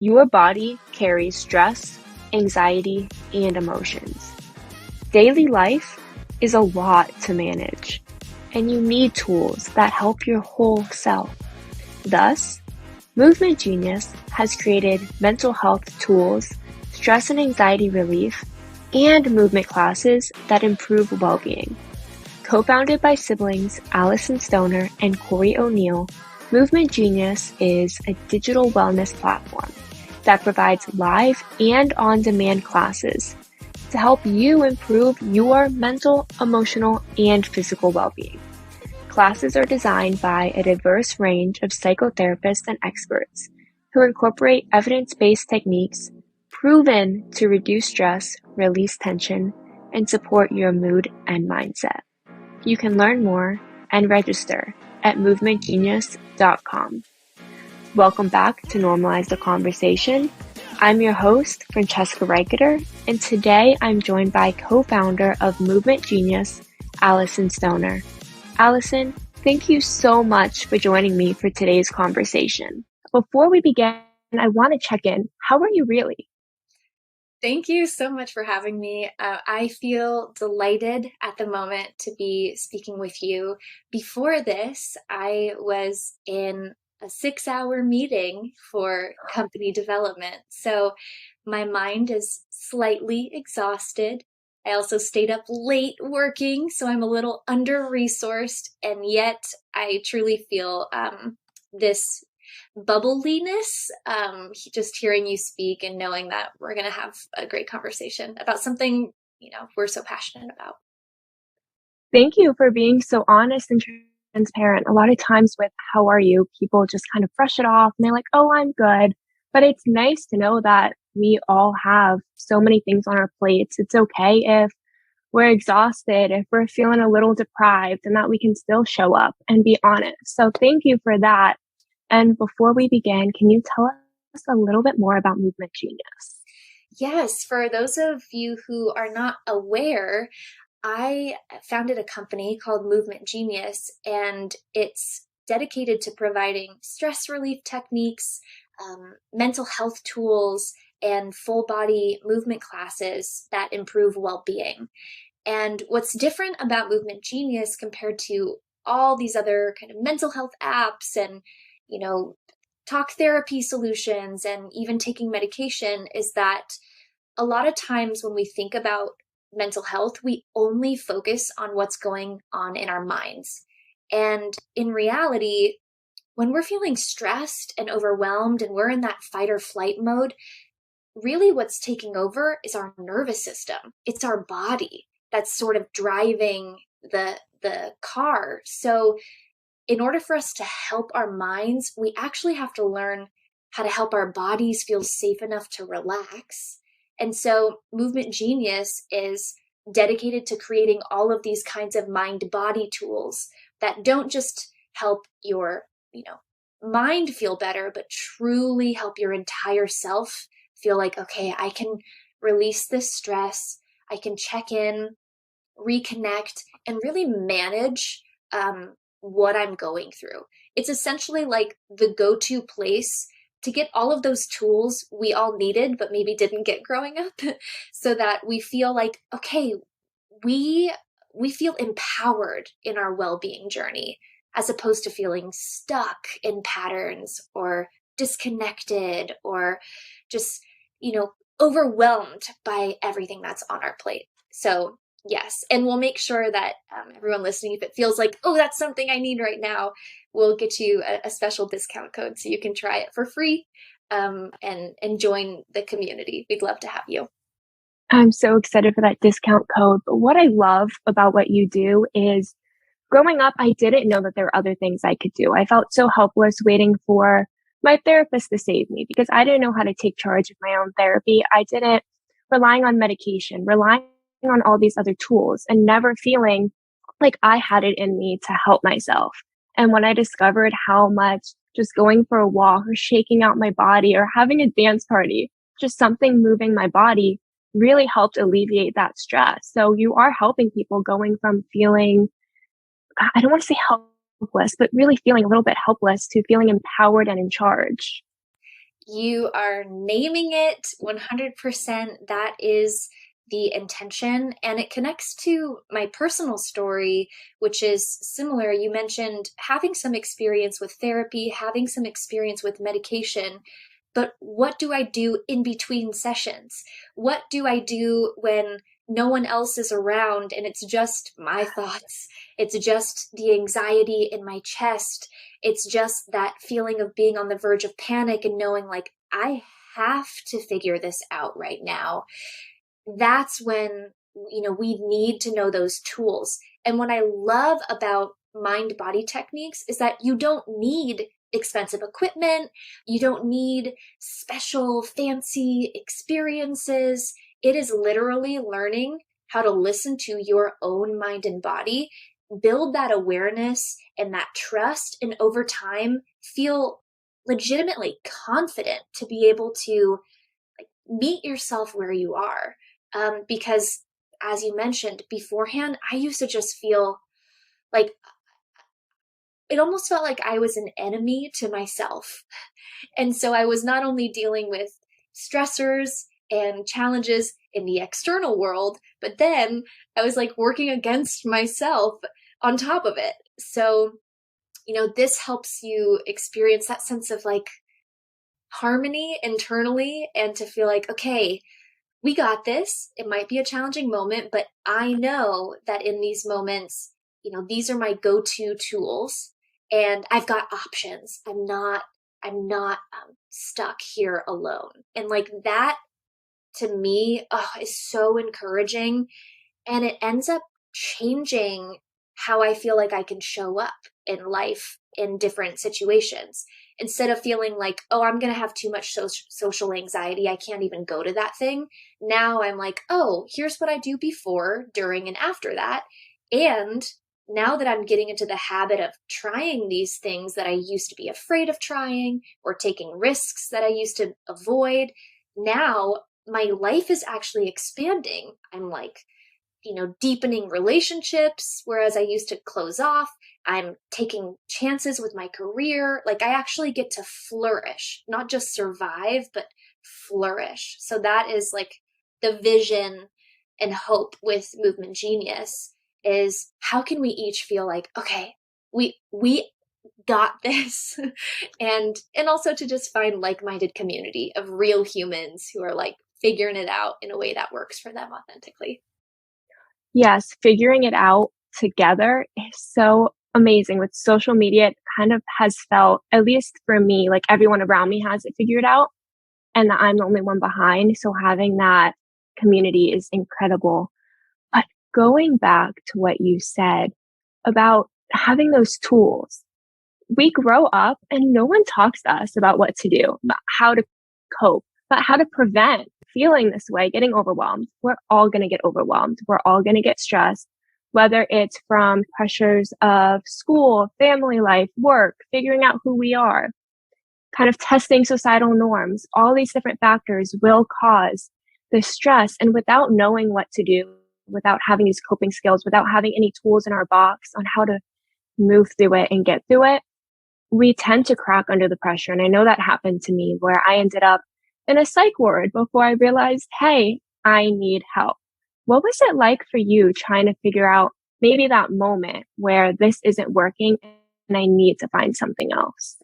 Your body carries stress, anxiety, and emotions. Daily life is a lot to manage, and you need tools that help your whole self. Thus, Movement Genius has created mental health tools, stress and anxiety relief, and movement classes that improve well-being. Co-founded by siblings Alyson Stoner and Correy O'Neill, Movement Genius is a digital wellness platform that provides live and on-demand classes to help you improve your mental, emotional, and physical well-being. Classes are designed by a diverse range of psychotherapists and experts who incorporate evidence-based techniques proven to reduce stress, release tension, and support your mood and mindset. You can learn more and register at movementgenius.com. Welcome back to Normalize The Conversation. I'm your host, Francesca Reicherter, and today I'm joined by co-founder of Movement Genius, Alyson Stoner. Alyson, thank you so much for joining me for today's conversation. Before we begin, I want to check in. How are you really? Thank you so much for having me. I feel delighted at the moment to be speaking with you. Before this, I was in a 6-hour meeting for company development. So my mind is slightly exhausted. I also stayed up late working, so I'm a little under-resourced, and yet I truly feel this bubbliness, just hearing you speak and knowing that we're going to have a great conversation about something, we're so passionate about. Thank you for being so honest and transparent. A lot of times with how are you, people just kind of brush it off and they're like, oh, I'm good. But it's nice to know that we all have so many things on our plates. It's okay if we're exhausted, if we're feeling a little deprived, and that we can still show up and be honest. So thank you for that. And before we begin, can you tell us a little bit more about Movement Genius? Yes, for those of you who are not aware, I founded a company called Movement Genius, and it's dedicated to providing stress relief techniques, mental health tools, and full body movement classes that improve well-being. And what's different about Movement Genius compared to all these other kind of mental health apps and talk therapy solutions and even taking medication is that a lot of times when we think about mental health, we only focus on what's going on in our minds. And in reality, when we're feeling stressed and overwhelmed and we're in that fight or flight mode, really what's taking over is our nervous system. It's our body that's sort of driving the car. So in order for us to help our minds, we actually have to learn how to help our bodies feel safe enough to relax. And so Movement Genius is dedicated to creating all of these kinds of mind-body tools that don't just help your, mind feel better, but truly help your entire self feel like, okay, I can release this stress, I can check in, reconnect, and really manage what I'm going through. It's essentially like the go-to place to get all of those tools we all needed, but maybe didn't get growing up, so that we feel like, okay, we feel empowered in our well-being journey, as opposed to feeling stuck in patterns or disconnected or just, overwhelmed by everything that's on our plate. So yes, and we'll make sure that everyone listening, if it feels like, oh, that's something I need right now, we'll get you a special discount code so you can try it for free and join the community. We'd love to have you. I'm so excited for that discount code. But what I love about what you do is growing up, I didn't know that there were other things I could do. I felt so helpless waiting for my therapist to save me because I didn't know how to take charge of my own therapy. I didn't relying on medication, relying on all these other tools and never feeling like I had it in me to help myself. And when I discovered how much just going for a walk or shaking out my body or having a dance party, just something moving my body really helped alleviate that stress. So you are helping people going from feeling, I don't want to say helpless, but really feeling a little bit helpless to feeling empowered and in charge. You are naming it 100%. That is the intention. And it connects to my personal story, which is similar. You mentioned having some experience with therapy, having some experience with medication. But what do I do in between sessions? What do I do when no one else is around and it's just my thoughts? It's just the anxiety in my chest. It's just that feeling of being on the verge of panic and knowing like, I have to figure this out right now. That's when, we need to know those tools. And what I love about mind body techniques is that you don't need expensive equipment. You don't need special fancy experiences. It is literally learning how to listen to your own mind and body, build that awareness and that trust, and over time feel legitimately confident to be able to meet yourself where you are. Because as you mentioned beforehand, I used to just feel like it almost felt like I was an enemy to myself. And so I was not only dealing with stressors and challenges in the external world, but then I was like working against myself on top of it. So, this helps you experience that sense of like harmony internally and to feel like, okay, we got this. It might be a challenging moment, but I know that in these moments, these are my go-to tools and I've got options. I'm not stuck here alone. And like that to me, is so encouraging. And it ends up changing how I feel like I can show up in life in different situations. Instead of feeling like, oh, I'm going to have too much social anxiety, I can't even go to that thing. Now I'm like, oh, here's what I do before, during, and after that. And now that I'm getting into the habit of trying these things that I used to be afraid of trying or taking risks that I used to avoid, now my life is actually expanding. I'm like, deepening relationships, whereas I used to close off. I'm taking chances with my career. Like I actually get to flourish, not just survive, but flourish. So that is like the vision and hope with Movement Genius is how can we each feel like, okay, we got this. and also to just find like-minded community of real humans who are like figuring it out in a way that works for them authentically. Yes, figuring it out together is so amazing. With social media, it kind of has felt, at least for me, like everyone around me has it figured out and that I'm the only one behind. So having that community is incredible. But going back to what you said about having those tools, we grow up and no one talks to us about what to do, about how to cope, about how to prevent feeling this way, getting overwhelmed. We're all going to get overwhelmed. We're all going to get stressed, whether it's from pressures of school, family life, work, figuring out who we are, kind of testing societal norms. All these different factors will cause the stress. And without knowing what to do, without having these coping skills, without having any tools in our box on how to move through it and get through it, we tend to crack under the pressure. And I know that happened to me where I ended up in a psych ward before I realized, hey, I need help. What was it like for you trying to figure out maybe that moment where this isn't working and I need to find something else?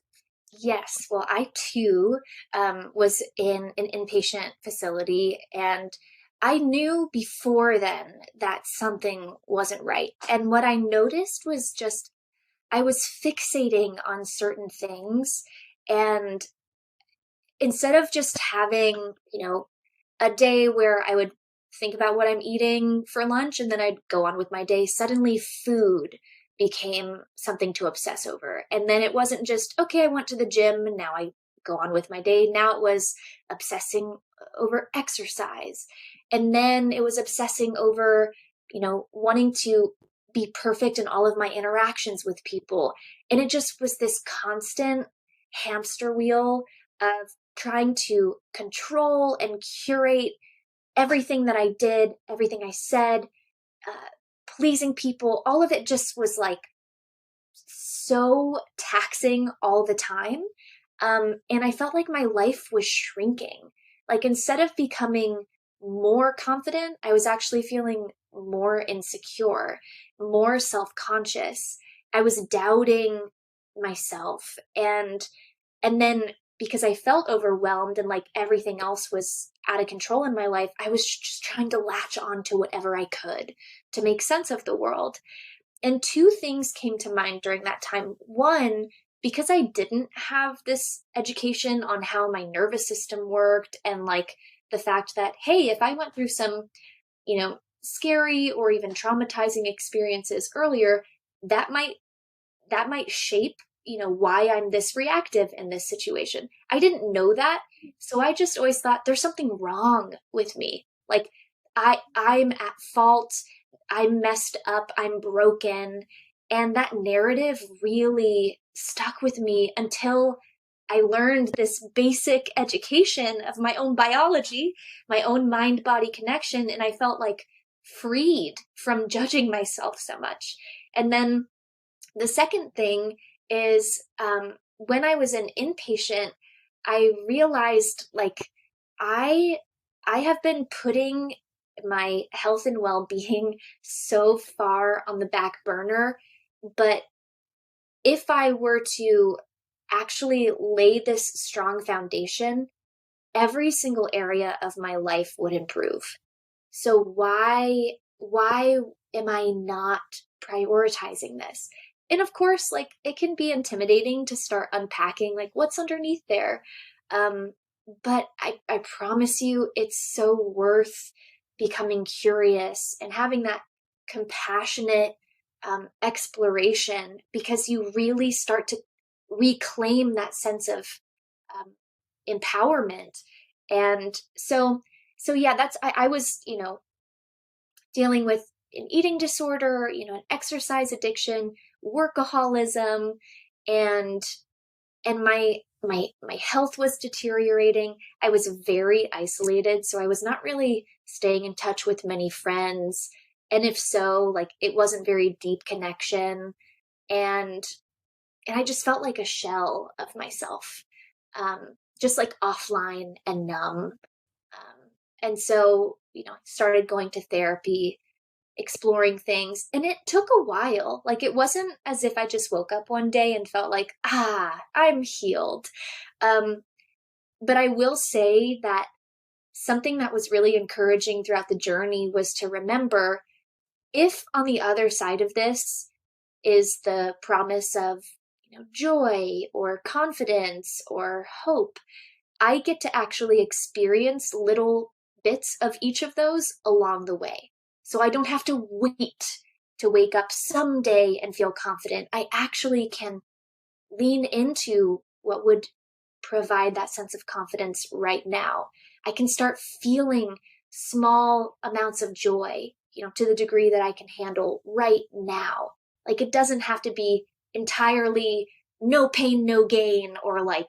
Yes. Well, I too was in an inpatient facility, and I knew before then that something wasn't right. And what I noticed was just I was fixating on certain things. And instead of just having, a day where I would think about what I'm eating for lunch and then I'd go on with my day, suddenly food became something to obsess over. And then it wasn't just, okay, I went to the gym and now I go on with my day. Now it was obsessing over exercise. And then it was obsessing over, wanting to be perfect in all of my interactions with people. And it just was this constant hamster wheel of trying to control and curate everything that I did, everything I said, pleasing people. All of it just was like so taxing all the time. And I felt like my life was shrinking. Like instead of becoming more confident, I was actually feeling more insecure, more self-conscious. I was doubting myself. And then because I felt overwhelmed and like everything else was out of control in my life, I was just trying to latch on to whatever I could to make sense of the world. And two things came to mind during that time. One, because I didn't have this education on how my nervous system worked and like the fact that, hey, if I went through some, scary or even traumatizing experiences earlier, that might shape, why I'm this reactive in this situation. I didn't know that. So I just always thought there's something wrong with me. Like I'm at fault. I'm messed up. I'm broken. And that narrative really stuck with me until I learned this basic education of my own biology, my own mind body connection. And I felt like freed from judging myself so much. And then the second thing is when I was an inpatient, I realized like I I have been putting my health and well-being so far on the back burner, but if I were to actually lay this strong foundation, every single area of my life would improve. So why am I not prioritizing this? And of course, like it can be intimidating to start unpacking like what's underneath there. But I promise you it's so worth becoming curious and having that compassionate exploration, because you really start to reclaim that sense of um, empowerment. And so yeah, I was, dealing with an eating disorder, an exercise addiction, workaholism, and my health was deteriorating. I was very isolated, so I was not really staying in touch with many friends. And if so, like it wasn't very deep connection. And and I just felt like a shell of myself. Just like offline and numb. And so, started going to therapy, exploring things. And it took a while. Like it wasn't as if I just woke up one day and felt like, I'm healed. Um, but I will say that something that was really encouraging throughout the journey was to remember, if on the other side of this is the promise of, joy or confidence or hope, I get to actually experience little bits of each of those along the way. So I don't have to wait to wake up someday and feel confident. I actually can lean into what would provide that sense of confidence right now. I can start feeling small amounts of joy, to the degree that I can handle right now. Like it doesn't have to be entirely no pain, no gain, or like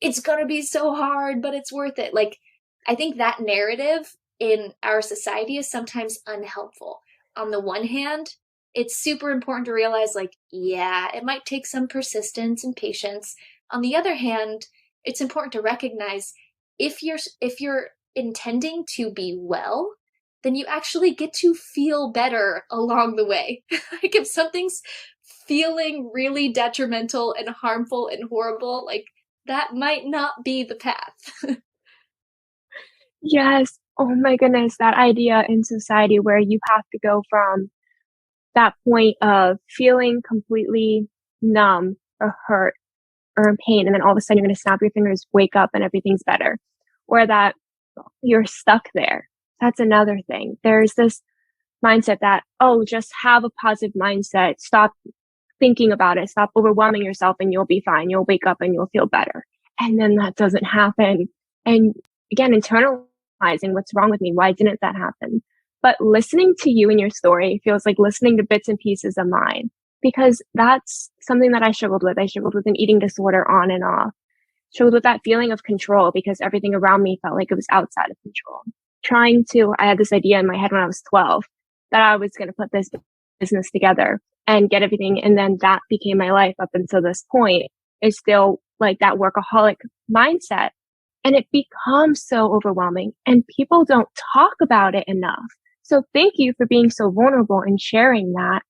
it's going to be so hard, but it's worth it. Like, I think that narrative in our society is sometimes unhelpful. On the one hand, it's super important to realize, like, yeah, it might take some persistence and patience. On the other hand, it's important to recognize if you're intending to be well, then you actually get to feel better along the way. Like if something's feeling really detrimental and harmful and horrible, like that might not be the path. Yes. Oh my goodness, that idea in society where you have to go from that point of feeling completely numb or hurt or in pain, and then all of a sudden you're going to snap your fingers, wake up, and everything's better. Or that you're stuck there. That's another thing. There's this mindset that, oh, just have a positive mindset. Stop thinking about it. Stop overwhelming yourself and you'll be fine. You'll wake up and you'll feel better. And then that doesn't happen. And again, internalizing what's wrong with me. Why didn't that happen? But listening to you and your story feels like listening to bits and pieces of mine, because that's something that I struggled with. I struggled with an eating disorder on and off. Struggled with that feeling of control because everything around me felt like it was outside of control. I had this idea in my head when I was 12 that I was going to put this business together and get everything. And then that became my life up until this point. It still like that workaholic mindset. And it becomes so overwhelming and people don't talk about it enough. So thank you for being so vulnerable and sharing that,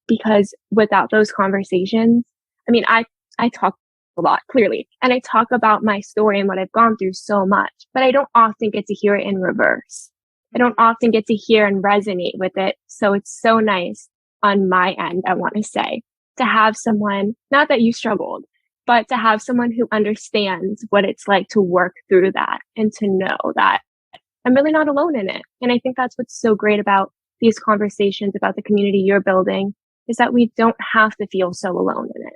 because without those conversations, I mean, I talk a lot, clearly, and I talk about my story and what I've gone through so much, but I don't often get to hear it in reverse. I don't often get to hear and resonate with it. So it's so nice on my end, I want to say, to have someone, not that you struggled, but to have someone who understands what it's like to work through that and to know that I'm really not alone in it. And I think that's what's so great about these conversations, about the community you're building, is that we don't have to feel so alone in it.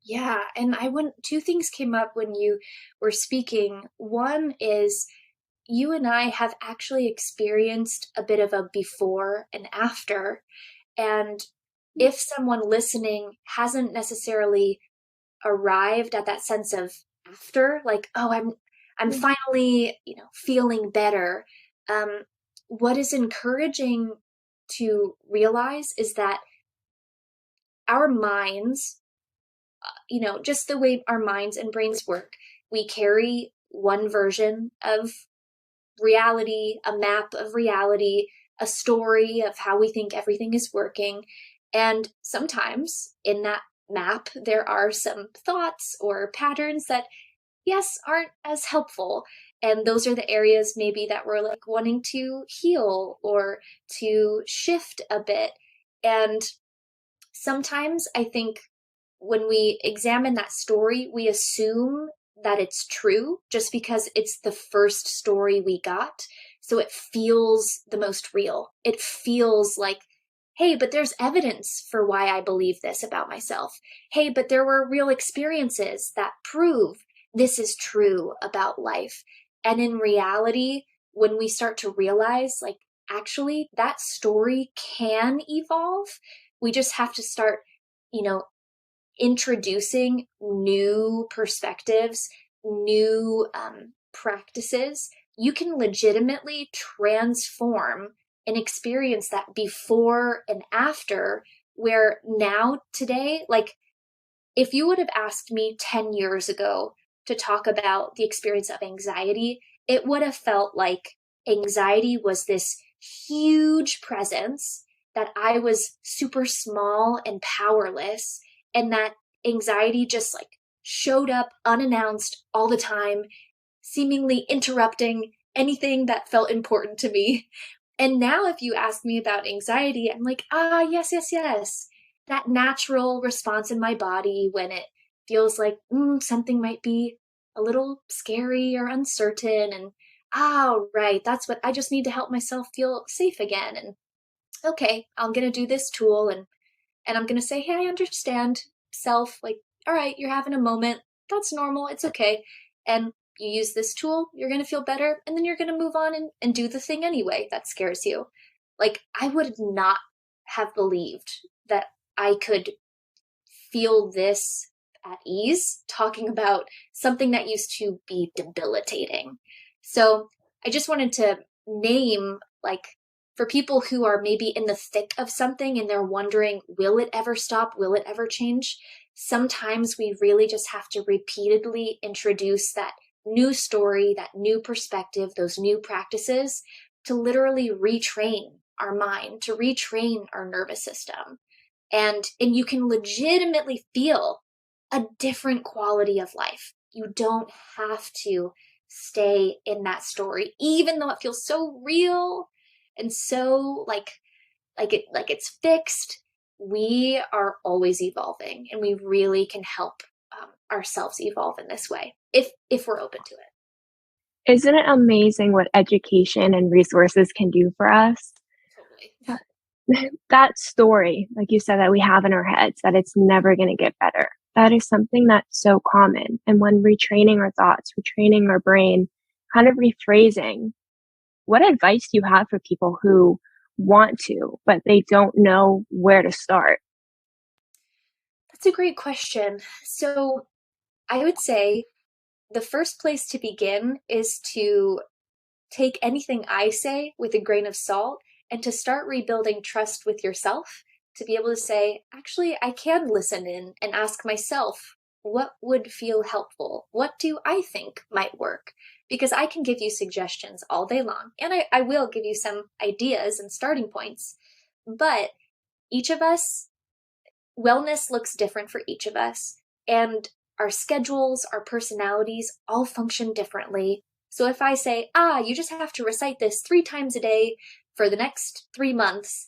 Yeah. And two things came up when you were speaking. One is you and I have actually experienced a bit of a before and after. And if someone listening hasn't necessarily arrived at that sense of after, like, oh, I'm finally, feeling better. What is encouraging to realize is that our minds, just the way our minds and brains work, we carry one version of reality, a map of reality, a story of how we think everything is working. And sometimes in that map, there are some thoughts or patterns that, yes, aren't as helpful. And those are the areas maybe that we're like wanting to heal or to shift a bit. And sometimes I think when we examine that story, we assume that it's true just because it's the first story we got. So it feels the most real. It feels like, hey, but there's evidence for why I believe this about myself. Hey, but there were real experiences that prove this is true about life. And in reality, when we start to realize, like, actually, that story can evolve, we just have to start, introducing new perspectives, new practices. You can legitimately transform an experience that before and after, where now today, like if you would have asked me 10 years ago to talk about the experience of anxiety, it would have felt like anxiety was this huge presence, that I was super small and powerless, and that anxiety just like showed up unannounced all the time, seemingly interrupting anything that felt important to me. And now if you ask me about anxiety, I'm like, yes, yes, yes. That natural response in my body when it feels like something might be a little scary or uncertain. And, right, that's what I just need to help myself feel safe again. And okay, I'm going to do this tool and I'm going to say, hey, I understand self. Like, all right, you're having a moment. That's normal. It's okay. And you use this tool, you're going to feel better. And then you're going to move on and do the thing anyway that scares you. Like, I would not have believed that I could feel this at ease talking about something that used to be debilitating. So I just wanted to name, like, for people who are maybe in the thick of something and they're wondering, will it ever stop? Will it ever change? Sometimes we really just have to repeatedly introduce that new story, that new perspective, those new practices to literally retrain our mind, to retrain our nervous system. And you can legitimately feel a different quality of life. You don't have to stay in that story, even though it feels so real and so like it's fixed. We are always evolving, and we really can help ourselves evolve in this way if we're open to it. Isn't it amazing what education and resources can do for us? Totally. That story, like you said, that we have in our heads, that it's never going to get better. That is something that's so common. And when retraining our thoughts, retraining our brain, kind of rephrasing, what advice do you have for people who want to, but they don't know where to start? That's a great question. So I would say the first place to begin is to take anything I say with a grain of salt and to start rebuilding trust with yourself, to be able to say, actually, I can listen in and ask myself what would feel helpful? What do I think might work? Because I can give you suggestions all day long, and I will give you some ideas and starting points, but each of us, wellness looks different for each of us, and our schedules, our personalities all function differently. So if I say, you just have to recite this 3 times a day for the next 3 months,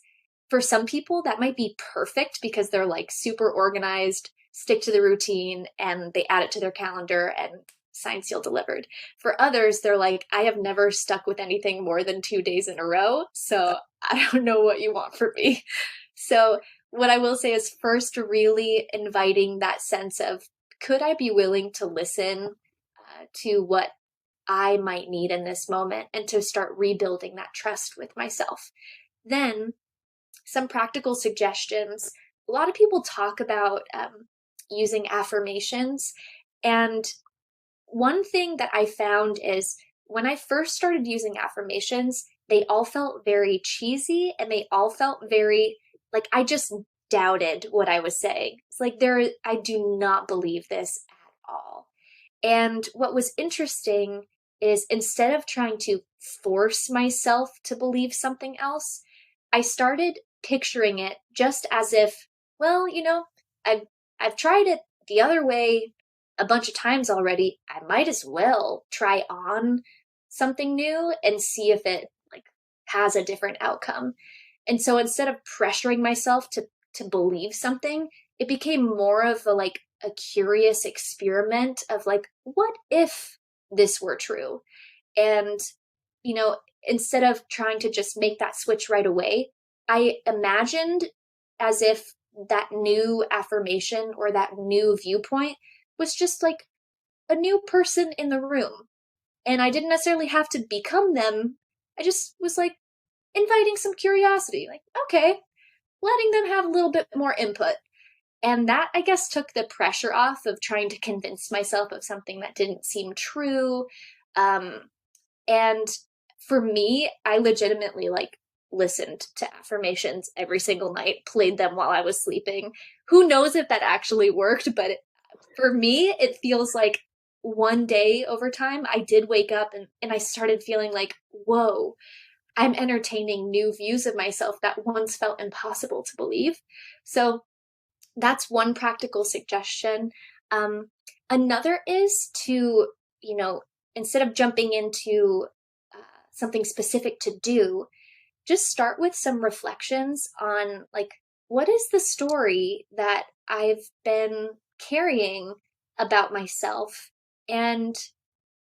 for some people that might be perfect because they're like super organized, stick to the routine, and they add it to their calendar and signed, sealed, delivered. For others, they're like, I have never stuck with anything more than 2 days in a row, so I don't know what you want from me. So what I will say is first really inviting that sense of, could I be willing to listen to what I might need in this moment, and to start rebuilding that trust with myself. Then some practical suggestions. A lot of people talk about using affirmations. And one thing that I found is when I first started using affirmations, they all felt very cheesy, and they all felt very like I just doubted what I was saying. It's like I do not believe this at all. And what was interesting is instead of trying to force myself to believe something else, I started picturing it just as if, well, I've tried it the other way a bunch of times already. I might as well try on something new and see if it like has a different outcome. And so instead of pressuring myself to believe something, it became more of a curious experiment of like, what if this were true? And, instead of trying to just make that switch right away, I imagined as if that new affirmation or that new viewpoint was just like a new person in the room. And I didn't necessarily have to become them. I just was like inviting some curiosity, like, okay, letting them have a little bit more input. And that, I guess, took the pressure off of trying to convince myself of something that didn't seem true. And for me, I legitimately listened to affirmations every single night, played them while I was sleeping. Who knows if that actually worked, but for me, it feels like one day over time, I did wake up and I started feeling like, whoa, I'm entertaining new views of myself that once felt impossible to believe. So that's one practical suggestion. Another is to, instead of jumping into something specific to do, just start with some reflections on what is the story that I've been carrying about myself, and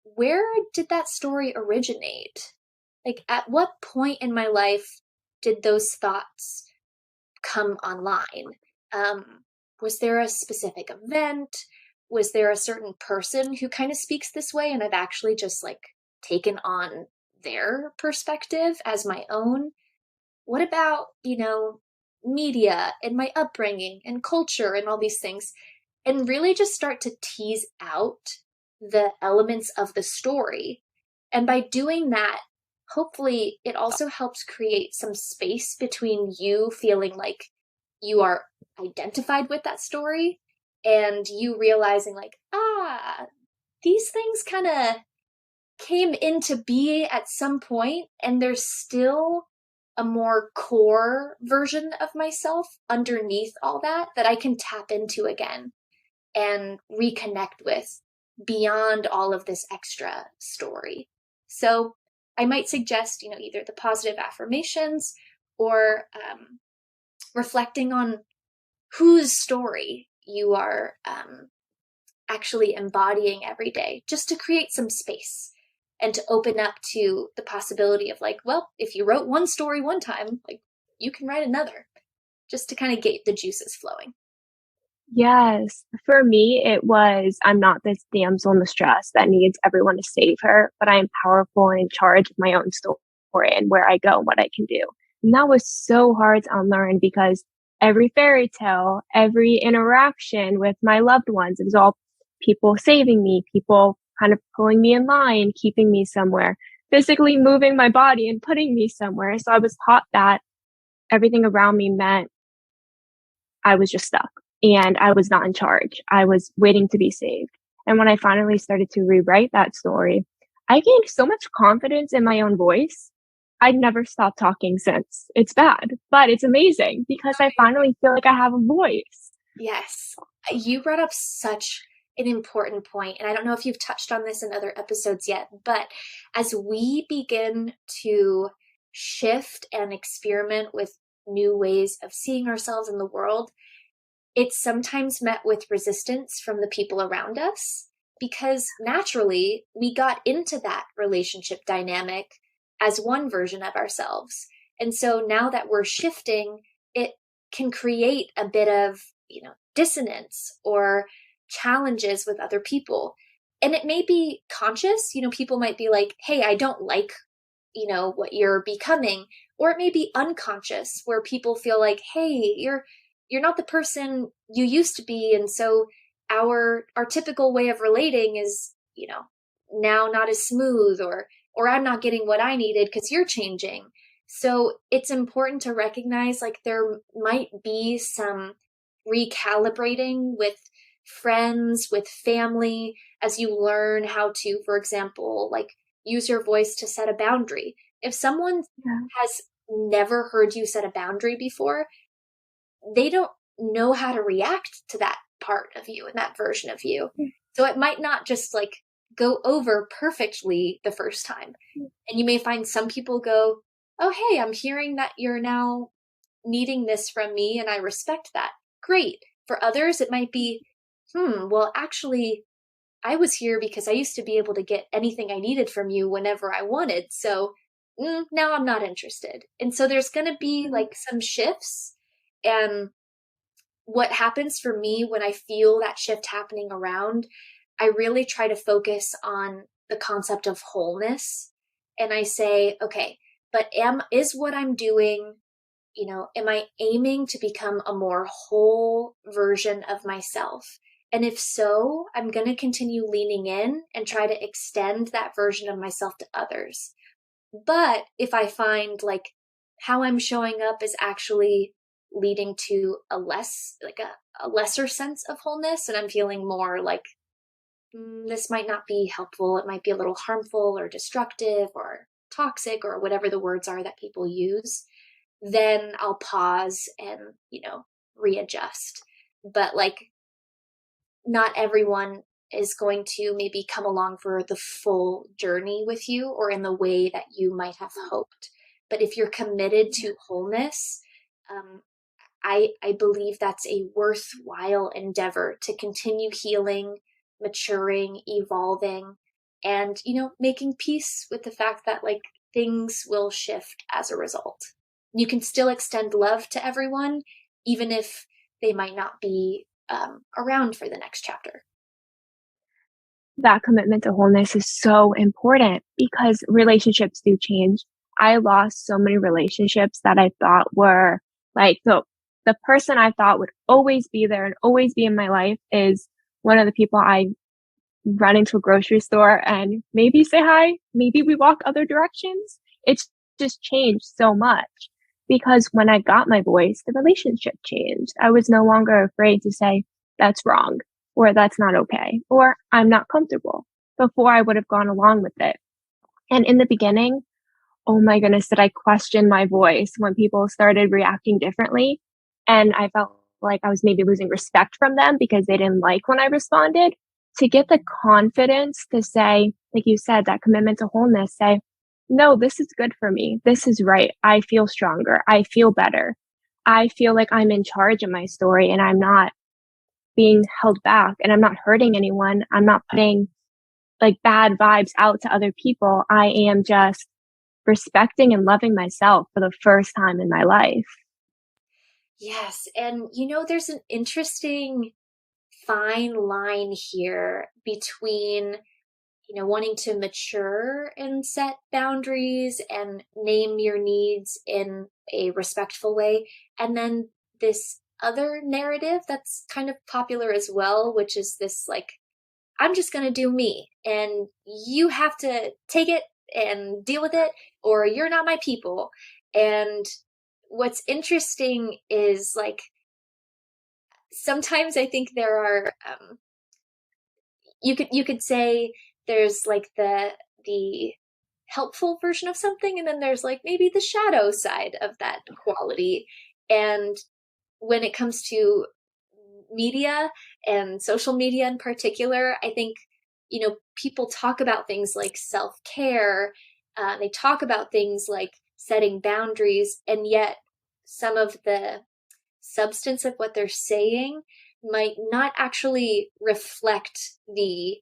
where did that story originate? At what point in my life did those thoughts come online? Was there a specific event? Was there a certain person who kind of speaks this way, and I've actually just taken on their perspective as my own? What about, media and my upbringing and culture and all these things? And really just start to tease out the elements of the story. And by doing that, hopefully it also helps create some space between you feeling like you are identified with that story and you realizing these things kind of came into being at some point, and there's still a more core version of myself underneath all that I can tap into again and reconnect with beyond all of this extra story. So I might suggest, either the positive affirmations or reflecting on whose story you are actually embodying every day, just to create some space and to open up to the possibility of if you wrote one story one time, you can write another, just to kind of get the juices flowing. Yes. For me, it was, I'm not this damsel in distress that needs everyone to save her, but I am powerful and in charge of my own story and where I go and what I can do. And that was so hard to unlearn, because every fairy tale, every interaction with my loved ones, it was all people saving me, people kind of pulling me in line, keeping me somewhere, physically moving my body and putting me somewhere. So I was taught that everything around me meant I was just stuck. and I was not in charge. I was waiting to be saved. And when I finally started to rewrite that story, I gained so much confidence in my own voice. I'd never stopped talking since. It's bad, but it's amazing because I finally feel like I have a voice. Yes. You brought up such an important point, and I don't know if you've touched on this in other episodes yet, but as we begin to shift and experiment with new ways of seeing ourselves in the world, it's sometimes met with resistance from the people around us because naturally we got into that relationship dynamic as one version of ourselves. And so now that we're shifting, it can create a bit of, dissonance or challenges with other people. And it may be conscious, people might be like, hey, I don't like, what you're becoming. Or it may be unconscious where people feel like, hey, you're not the person you used to be, and so our typical way of relating is now not as smooth, or I'm not getting what I needed because you're changing. So it's important to recognize like there might be some recalibrating with friends, with family, as you learn how to, for example, like use your voice to set a boundary. If someone has never heard you set a boundary before, they don't know how to react to that part of you and that version of you. So it might not just like go over perfectly the first time. And you may find some people go, oh, hey, I'm hearing that you're now needing this from me and I respect that. Great. For others, it might be, well, actually, I was here because I used to be able to get anything I needed from you whenever I wanted. So now I'm not interested. And so there's going to be like some shifts. And what happens for me when I feel that shift happening around, I really try to focus on the concept of wholeness. And I say, okay, but is what I'm doing, am I aiming to become a more whole version of myself? And if so, I'm going to continue leaning in and try to extend that version of myself to others. But if I find like how I'm showing up is actually leading to a lesser sense of wholeness, and I'm feeling more like this might not be helpful, it might be a little harmful or destructive or toxic or whatever the words are that people use, then I'll pause and readjust. But like not everyone is going to maybe come along for the full journey with you or in the way that you might have hoped. But if you're committed to wholeness, I believe that's a worthwhile endeavor to continue healing, maturing, evolving, and, making peace with the fact that like things will shift as a result. You can still extend love to everyone, even if they might not be around for the next chapter. That commitment to wholeness is so important because relationships do change. I lost so many relationships that I thought were like the person I thought would always be there and always be in my life is one of the people I run into a grocery store and maybe say hi, maybe we walk other directions. It's just changed so much because when I got my voice, the relationship changed. I was no longer afraid to say that's wrong or that's not okay or I'm not comfortable. Before I would have gone along with it. And in the beginning, oh my goodness, did I question my voice when people started reacting differently? And I felt like I was maybe losing respect from them because they didn't like when I responded. To get the confidence to say, like you said, that commitment to wholeness, say, no, this is good for me. This is right. I feel stronger. I feel better. I feel like I'm in charge of my story and I'm not being held back and I'm not hurting anyone. I'm not putting like bad vibes out to other people. I am just respecting and loving myself for the first time in my life. Yes. And, there's an interesting fine line here between, wanting to mature and set boundaries and name your needs in a respectful way. And then this other narrative that's kind of popular as well, which is this like, I'm just going to do me and you have to take it and deal with it or you're not my people. And what's interesting is like sometimes I think there are, you could say there's like the helpful version of something, and then there's like maybe the shadow side of that quality. And when it comes to media and social media in particular, I think, people talk about things like self-care, they talk about things like setting boundaries, and yet some of the substance of what they're saying might not actually reflect the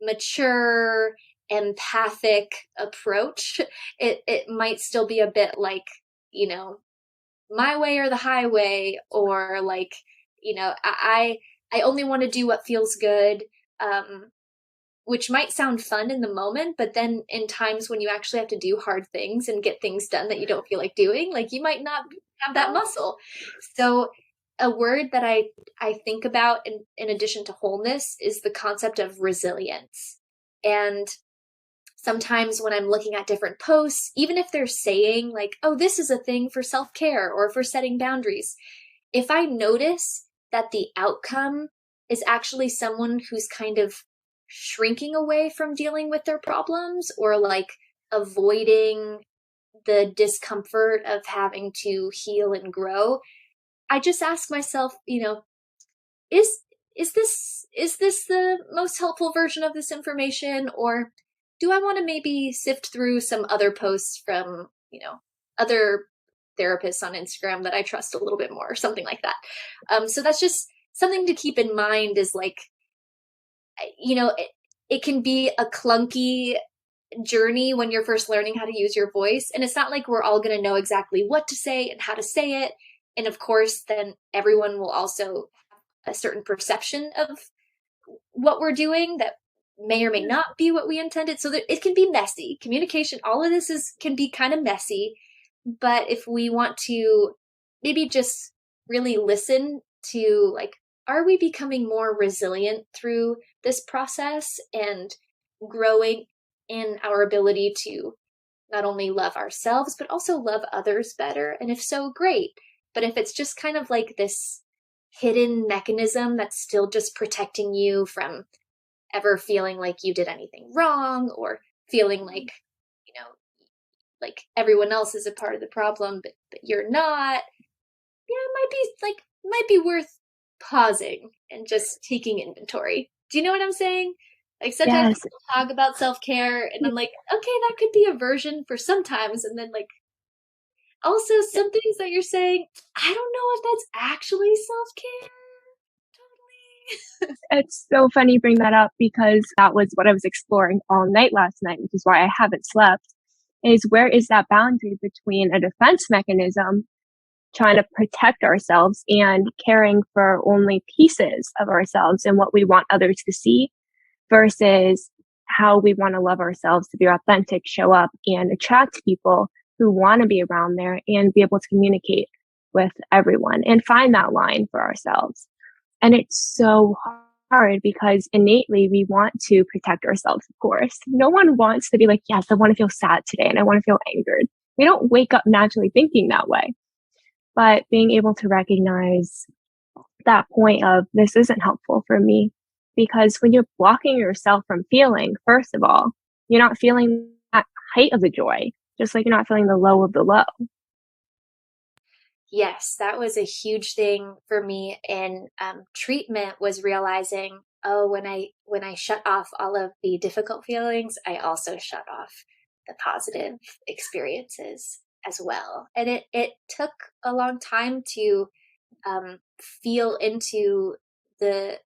mature, empathic approach. It might still be a bit like, my way or the highway, or like, I only want to do what feels good, which might sound fun in the moment, but then in times when you actually have to do hard things and get things done that you don't feel like doing, like you might not have that muscle. So a word that I think about in addition to wholeness is the concept of resilience. And sometimes when I'm looking at different posts, even if they're saying like, oh, this is a thing for self-care or for setting boundaries, if I notice that the outcome is actually someone who's kind of shrinking away from dealing with their problems, or like avoiding the discomfort of having to heal and grow, I just ask myself, is is this the most helpful version of this information, or do I want to maybe sift through some other posts from, other therapists on Instagram that I trust a little bit more, or something like that. So that's just something to keep in mind, is like, it can be a clunky journey when you're first learning how to use your voice. And it's not like we're all going to know exactly what to say and how to say it. And of course, then everyone will also have a certain perception of what we're doing that may or may not be what we intended. So that it can be messy. Communication, all of this can be kind of messy. But if we want to maybe just really listen to, like, are we becoming more resilient through this process and growing in our ability to not only love ourselves, but also love others better? And if so, great. But if it's just kind of like this hidden mechanism that's still just protecting you from ever feeling like you did anything wrong, or feeling like, you know, like everyone else is a part of the problem, but you're not, it might be worth pausing and just taking inventory. Do you know what I'm saying? Like sometimes Yes. people talk about self-care and I'm like, okay, that could be a version for sometimes. And then like also some things that you're saying, I don't know if that's actually self-care. Totally. It's so funny you bring that up, because that was what I was exploring all night last night, which is why I haven't slept, is where is that boundary between a defense mechanism trying to protect ourselves and caring for only pieces of ourselves and what we want others to see, versus how we want to love ourselves, to be authentic, show up, and attract people who want to be around there and be able to communicate with everyone and find that line for ourselves. And it's so hard because innately we want to protect ourselves, of course. No one wants to be like, yes, I want to feel sad today and I want to feel angered. We don't wake up naturally thinking that way. But being able to recognize that point of, this isn't helpful for me, because when you're blocking yourself from feeling, first of all, you're not feeling that height of the joy, just like you're not feeling the low of the low. Yes, that was a huge thing for me in treatment, was realizing, oh, when I shut off all of the difficult feelings, I also shut off the positive experiences as well. And it took a long time to feel into the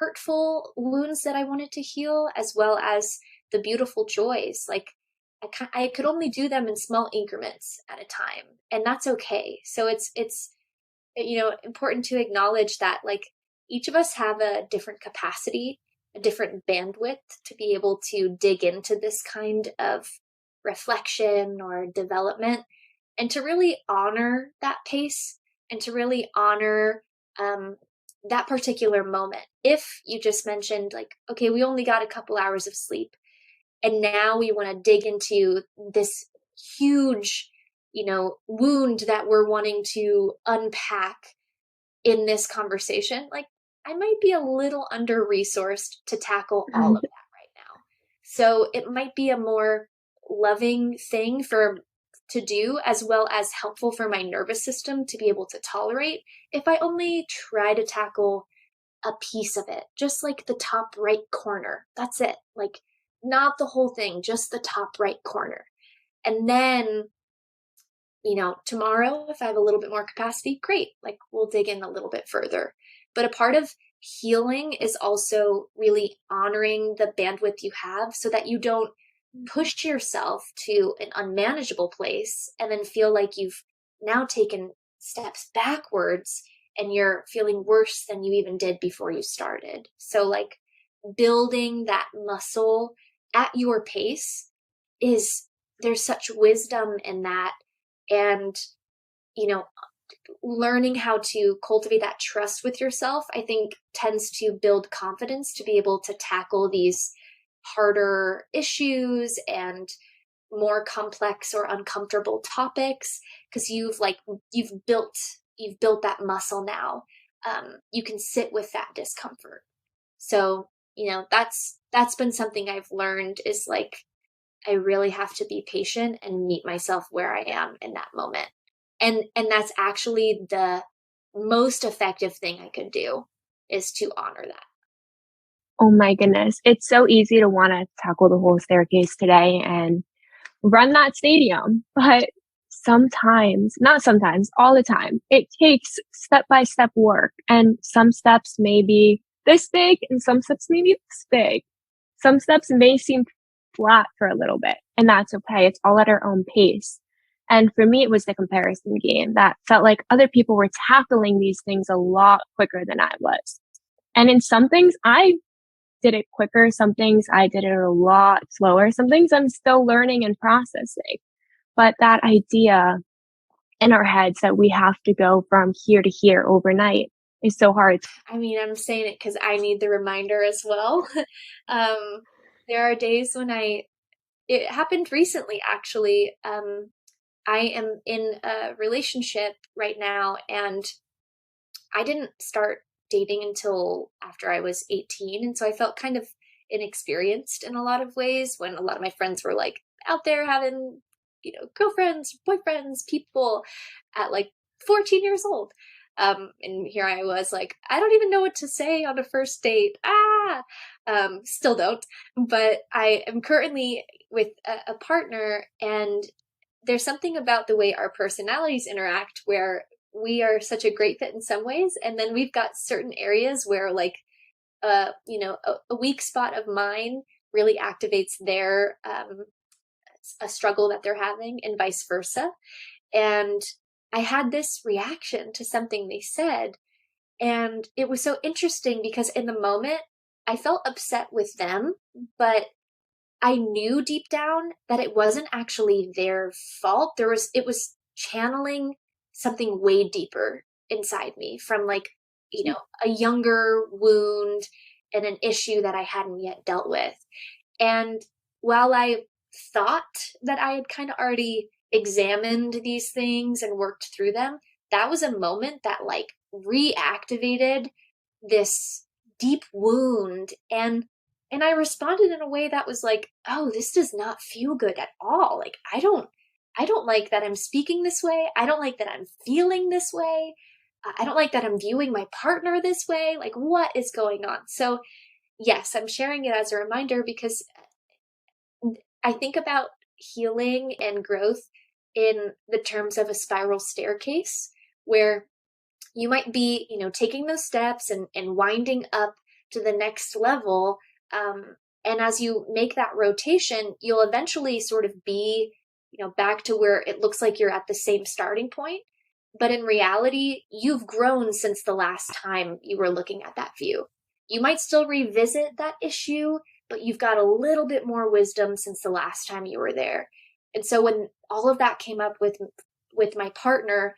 hurtful wounds that I wanted to heal, as well as the beautiful joys. Like I could only do them in small increments at a time, and that's okay. So it's important to acknowledge that, like, each of us have a different capacity, a different bandwidth to be able to dig into this kind of reflection or development, and to really honor that pace, and to really honor that particular moment. If you just mentioned, like, okay, we only got a couple hours of sleep, and now we want to dig into this huge, wound that we're wanting to unpack. in this conversation, like I might be a little under-resourced to tackle all of that right now. So it might be a more loving thing to do, as well as helpful for my nervous system to be able to tolerate, if I only try to tackle a piece of it, just like the top right corner. That's it. Like not the whole thing, just the top right corner. And then, tomorrow, if I have a little bit more capacity, great. Like we'll dig in a little bit further. But a part of healing is also really honoring the bandwidth you have so that you don't push yourself to an unmanageable place and then feel like you've now taken steps backwards and you're feeling worse than you even did before you started. So like building that muscle at your pace there's such wisdom in that. And, learning how to cultivate that trust with yourself, I think tends to build confidence to be able to tackle these harder issues and more complex or uncomfortable topics, because you've built that muscle now. You can sit with that discomfort. So, that's been something I've learned is like, I really have to be patient and meet myself where I am in that moment. And that's actually the most effective thing I could do, is to honor that. Oh my goodness. It's so easy to want to tackle the whole staircase today and run that stadium. But sometimes, not sometimes, all the time, it takes step by step work. And some steps may be this big and some steps may be this big. Some steps may seem flat for a little bit, and that's okay. It's all at our own pace. And for me, it was the comparison game that felt like other people were tackling these things a lot quicker than I was. And in some things, I did it quicker. Some things I did it a lot slower. Some things I'm still learning and processing. But that idea in our heads that we have to go from here to here overnight is so hard. I mean, I'm saying it because I need the reminder as well. There are days when it happened recently, actually. I am in a relationship right now, and I didn't start dating until after I was 18. And so I felt kind of inexperienced in a lot of ways, when a lot of my friends were like out there having, girlfriends, boyfriends, people at like 14 years old. And here I was like, I don't even know what to say on a first date. Still don't. But I am currently with a partner, and there's something about the way our personalities interact where we are such a great fit in some ways. And then we've got certain areas where like, a weak spot of mine really activates their, a struggle that they're having, and vice versa. And I had this reaction to something they said, and it was so interesting because in the moment I felt upset with them, but I knew deep down that it wasn't actually their fault. It was channeling something way deeper inside me from like, a younger wound and an issue that I hadn't yet dealt with. And while I thought that I had kind of already examined these things and worked through them, that was a moment that like reactivated this deep wound. And I responded in a way that was like, oh, this does not feel good at all. Like, I don't like that I'm speaking this way. I don't like that I'm feeling this way. I don't like that I'm viewing my partner this way. Like, what is going on? So yes, I'm sharing it as a reminder because I think about healing and growth in the terms of a spiral staircase, where you might be, taking those steps and winding up to the next level. And as you make that rotation, you'll eventually sort of be, back to where it looks like you're at the same starting point. But in reality, you've grown since the last time you were looking at that view. You might still revisit that issue, but you've got a little bit more wisdom since the last time you were there. And so when all of that came up with my partner,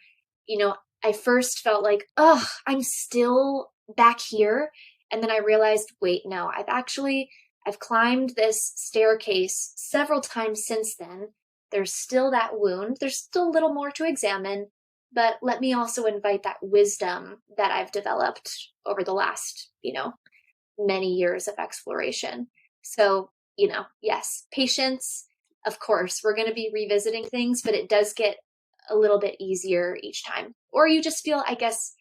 I first felt like, oh, I'm still back here. And then I realized, wait, no, I've climbed this staircase several times since then. There's still that wound. There's still a little more to examine, but let me also invite that wisdom that I've developed over the last, many years of exploration. So, yes, patience, of course, we're going to be revisiting things, but it does get a little bit easier each time. Or you just feel, I guess,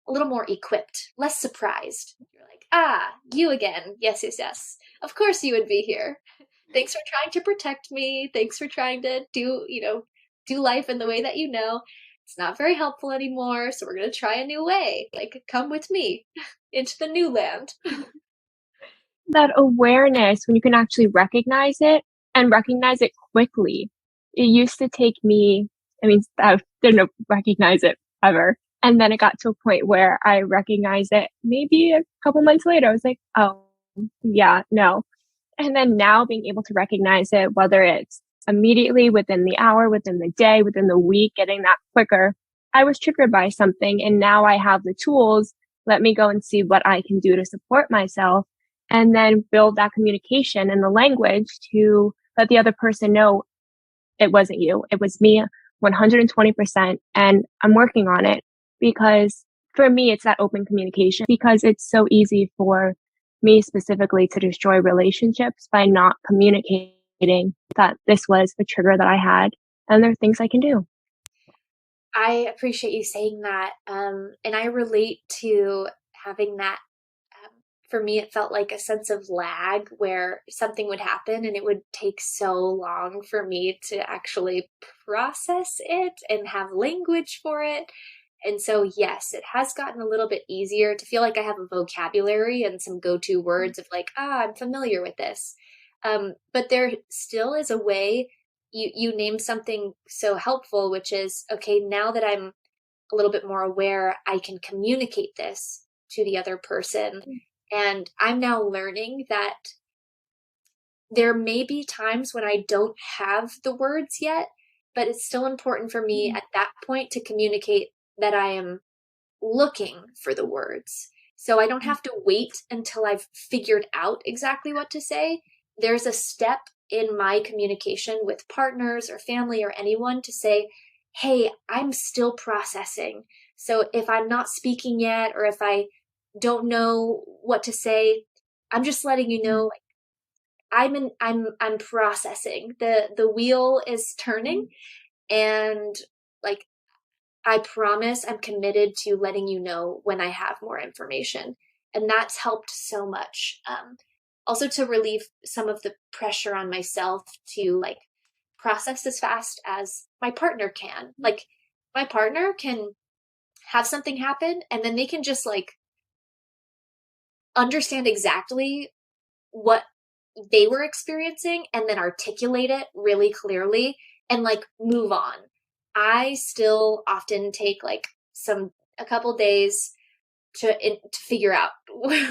a little more equipped, less surprised. You're like, you again. Yes, yes, yes. Of course you would be here. Thanks for trying to protect me. Thanks for trying to do life in the way that you know. It's not very helpful anymore, so we're going to try a new way. Like, come with me into the new land. That awareness, when you can actually recognize it and recognize it quickly. It used to take me, I didn't recognize it ever. And then it got to a point where I recognized it maybe a couple months later. I was like, oh, yeah, no. And then now being able to recognize it, whether it's immediately within the hour, within the day, within the week, getting that quicker. I was triggered by something and now I have the tools. Let me go and see what I can do to support myself and then build that communication and the language to let the other person know it wasn't you. It was me 120%. And I'm working on it because for me, it's that open communication because it's so easy for me specifically to destroy relationships by not communicating that this was a trigger that I had and there are things I can do. I appreciate you saying that. And I relate to having that. For me, it felt like a sense of lag where something would happen and it would take so long for me to actually process it and have language for it. And so, yes, it has gotten a little bit easier to feel like I have a vocabulary and some go-to words of like, I'm familiar with this. But there still is a way you named something so helpful, which is, okay, now that I'm a little bit more aware, I can communicate this to the other person. And I'm now learning that there may be times when I don't have the words yet, but it's still important for me at that point to communicate that I am looking for the words. So I don't have to wait until I've figured out exactly what to say. There's a step in my communication with partners or family or anyone to say, hey, I'm still processing. So if I'm not speaking yet, or if I don't know what to say, I'm just letting you know, like, I'm processing. The wheel is turning, and like, I promise I'm committed to letting you know when I have more information. And that's helped so much. Also to relieve some of the pressure on myself to like process as fast as my partner can. Like, my partner can have something happen and then they can just like understand exactly what they were experiencing and then articulate it really clearly and like move on. I still often take like a couple days to figure out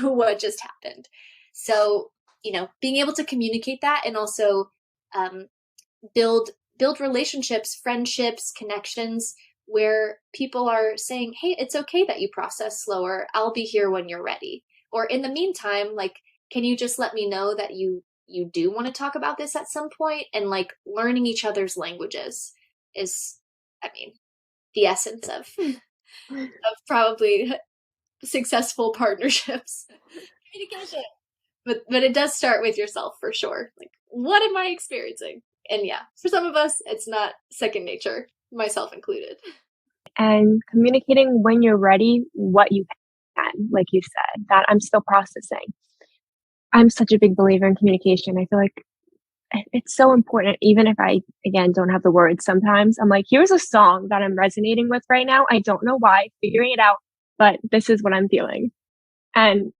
what just happened. So, being able to communicate that and also build relationships, friendships, connections where people are saying, hey, it's okay that you process slower. I'll be here when you're ready. Or in the meantime, like, can you just let me know that you do want to talk about this at some point? And like, learning each other's languages is, the essence of probably successful partnerships. Communication. But it does start with yourself for sure. Like, what am I experiencing? And yeah, for some of us, it's not second nature, myself included. And communicating when you're ready, what you can, like you said, that I'm still processing. I'm such a big believer in communication. I feel like it's so important, even if I, again, don't have the words. Sometimes I'm like, here's a song that I'm resonating with right now. I don't know why, figuring it out, but this is what I'm feeling. And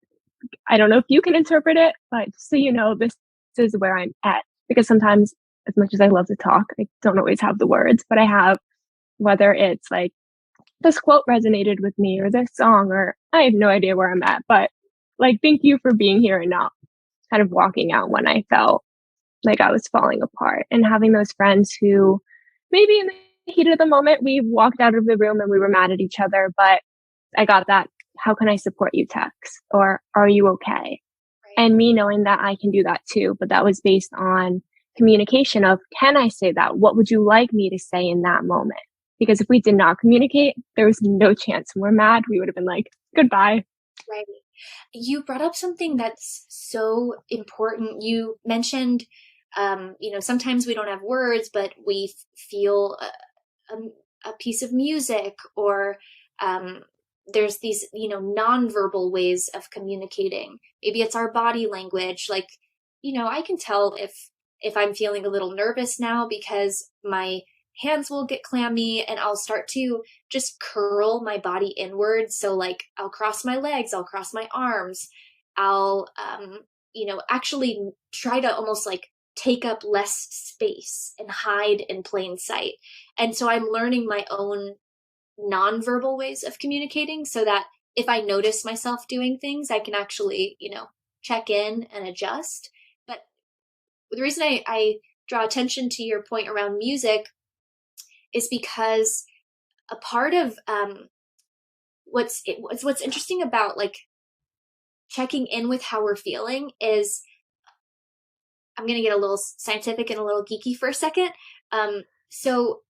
I don't know if you can interpret it, but just so you know, this is where I'm at. Because sometimes, as much as I love to talk, I don't always have the words, but I have, whether it's like, this quote resonated with me or this song, or I have no idea where I'm at, but like, thank you for being here and not kind of walking out when I felt like I was falling apart, and having those friends who maybe in the heat of the moment, we walked out of the room and we were mad at each other, but I got that, how can I support you text, or are you okay? Right. And me knowing that I can do that too, but that was based on communication of, can I say that? What would you like me to say in that moment? Because if we did not communicate, there was no chance when we're mad, we would have been like, goodbye. Right. You brought up something that's so important. You mentioned, sometimes we don't have words, but we feel a piece of music, or there's these, nonverbal ways of communicating. Maybe it's our body language. Like, I can tell if I'm feeling a little nervous now because my hands will get clammy and I'll start to just curl my body inward. So like I'll cross my legs, I'll cross my arms, I'll, actually try to almost like take up less space and hide in plain sight. And so I'm learning my own nonverbal ways of communicating so that if I notice myself doing things, I can actually, check in and adjust. But the reason I draw attention to your point around music is because a part of what's interesting about like checking in with how we're feeling is, I'm going to get a little scientific and a little geeky for a second. So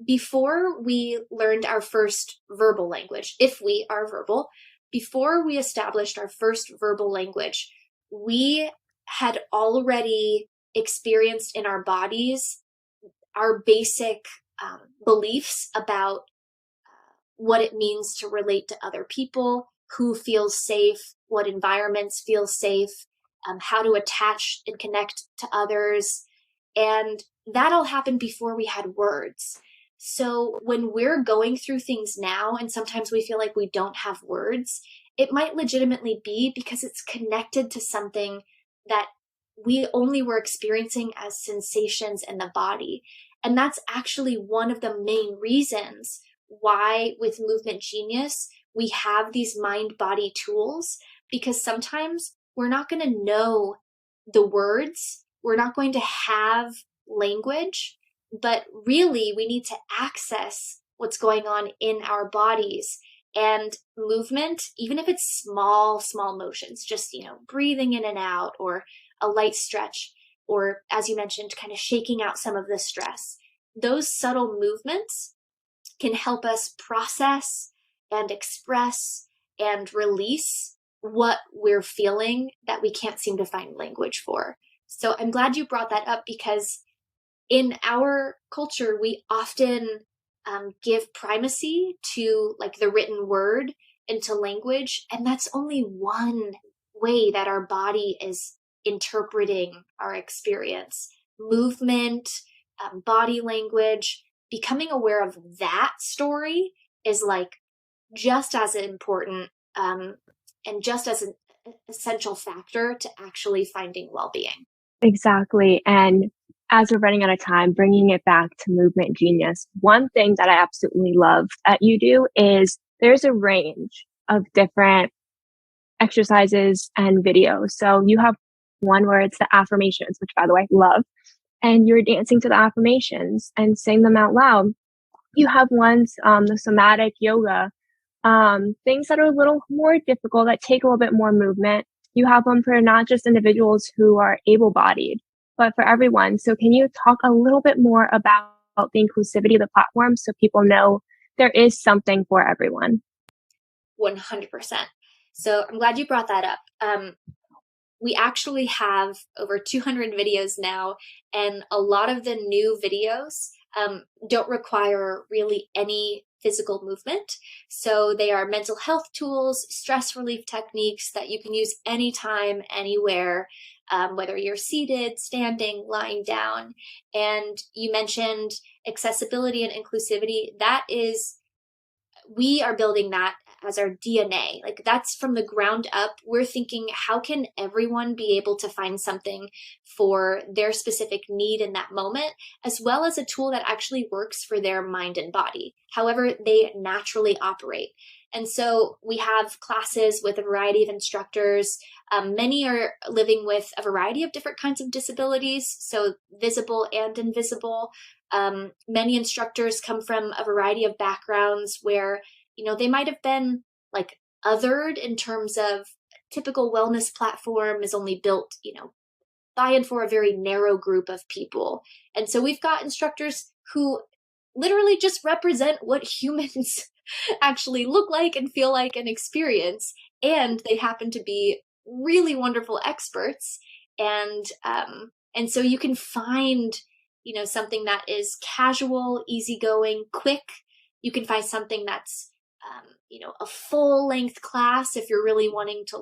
before we learned our first verbal language, if we are verbal, before we established our first verbal language, we had already experienced in our bodies our basic beliefs about what it means to relate to other people, who feels safe, what environments feel safe, how to attach and connect to others. And that all happened before we had words. So when we're going through things now, and sometimes we feel like we don't have words, it might legitimately be because it's connected to something that we only were experiencing as sensations in the body. And that's actually one of the main reasons why with Movement Genius, we have these mind-body tools, because sometimes we're not going to know the words, we're not going to have language, but really we need to access what's going on in our bodies. And movement, even if it's small motions, just, breathing in and out, or a light stretch, or as you mentioned, kind of shaking out some of the stress, those subtle movements can help us process and express and release what we're feeling that we can't seem to find language for. So I'm glad you brought that up, because in our culture, we often give primacy to like the written word and to language. And that's only one way that our body is interpreting our experience. Movement, body language, becoming aware of that story is like just as important and just as an essential factor to actually finding well-being. Exactly. And as we're running out of time, bringing it back to Movement Genius, one thing that I absolutely love that you do is there's a range of different exercises and videos. So you have one where it's the affirmations, which by the way, love, and you're dancing to the affirmations and saying them out loud. You have ones, the somatic yoga, things that are a little more difficult, that take a little bit more movement. You have them for not just individuals who are able-bodied, but for everyone. So can you talk a little bit more about the inclusivity of the platform so people know there is something for everyone? 100%. So I'm glad you brought that up. We actually have over 200 videos now, and a lot of the new videos don't require really any physical movement. So they are mental health tools, stress relief techniques that you can use anytime, anywhere, whether you're seated, standing, lying down. And you mentioned accessibility and inclusivity. We are building that as our DNA. Like that's from the ground up. We're thinking, how can everyone be able to find something for their specific need in that moment, as well as a tool that actually works for their mind and body, however they naturally operate. And so we have classes with a variety of instructors. Many are living with a variety of different kinds of disabilities, so visible and invisible. Many instructors come from a variety of backgrounds where, they might have been like othered in terms of typical wellness platform is only built, by and for a very narrow group of people. And so we've got instructors who literally just represent what humans actually look like and feel like and experience. And they happen to be really wonderful experts. And so you can find, something that is casual, easygoing, quick. You can find something that's, a full length class if you're really wanting to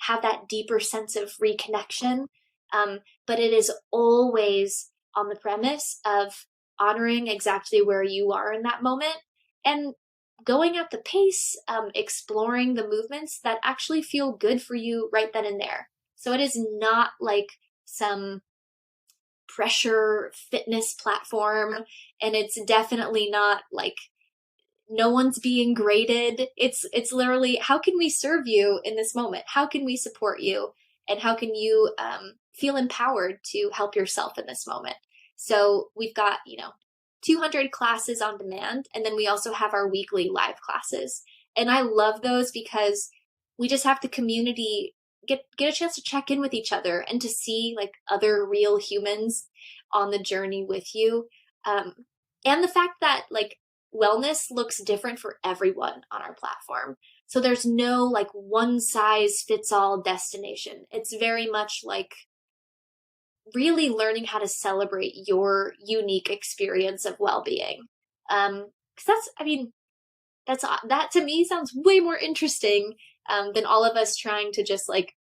have that deeper sense of reconnection. But it is always on the premise of honoring exactly where you are in that moment and going at the pace, exploring the movements that actually feel good for you right then and there. So it is not like some pressure fitness platform, and it's definitely not like no one's being graded. It's literally, how can we serve you in this moment? How can we support you? And how can you feel empowered to help yourself in this moment? So we've got, 200 classes on demand. And then we also have our weekly live classes. And I love those because we just have the community get a chance to check in with each other and to see like other real humans on the journey with you. And the fact that like wellness looks different for everyone on our platform. So there's no like one size fits all destination. It's very much like really learning how to celebrate your unique experience of well-being. Because that to me sounds way more interesting than all of us trying to just like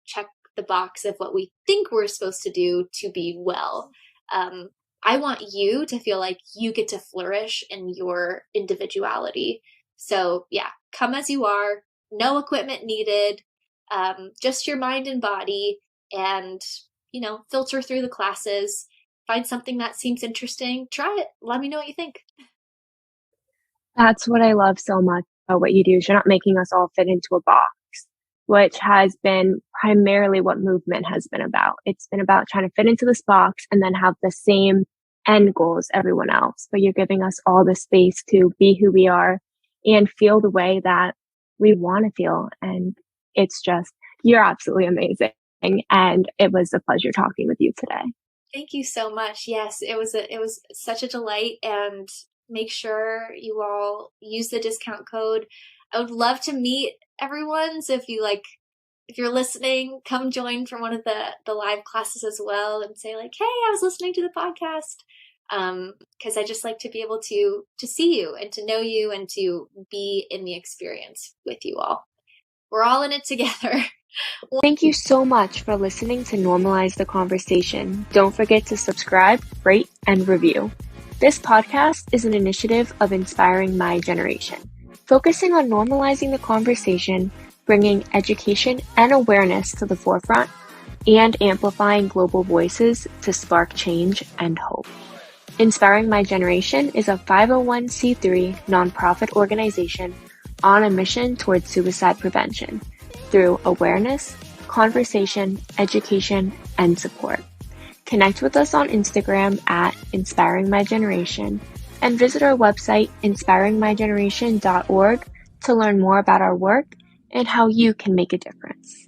check the box of what we think we're supposed to do to be well. I want you to feel like you get to flourish in your individuality. So yeah, come as you are, no equipment needed, just your mind and body, and, filter through the classes, find something that seems interesting, try it, let me know what you think. That's what I love so much about what you do is you're not making us all fit into a box, which has been primarily what movement has been about. It's been about trying to fit into this box and then have the same end goal as everyone else. But you're giving us all the space to be who we are and feel the way that we want to feel. And it's just, you're absolutely amazing. And it was a pleasure talking with you today. Thank you so much. Yes, it was such a delight, and make sure you all use the discount code. I would love to meet everyone. So if you're listening, come join for one of the live classes as well and say like, hey, I was listening to the podcast. Because I just like to be able to see you and to know you and to be in the experience with you all. We're all in it together. Thank you so much for listening to Normalize the Conversation. Don't forget to subscribe, rate, and review. This podcast is an initiative of Inspiring My Generation, focusing on normalizing the conversation, bringing education and awareness to the forefront, and amplifying global voices to spark change and hope. Inspiring My Generation is a 501c3 nonprofit organization on a mission towards suicide prevention through awareness, conversation, education, and support. Connect with us on Instagram at Inspiring My Generation and visit our website inspiringmygeneration.org to learn more about our work and how you can make a difference.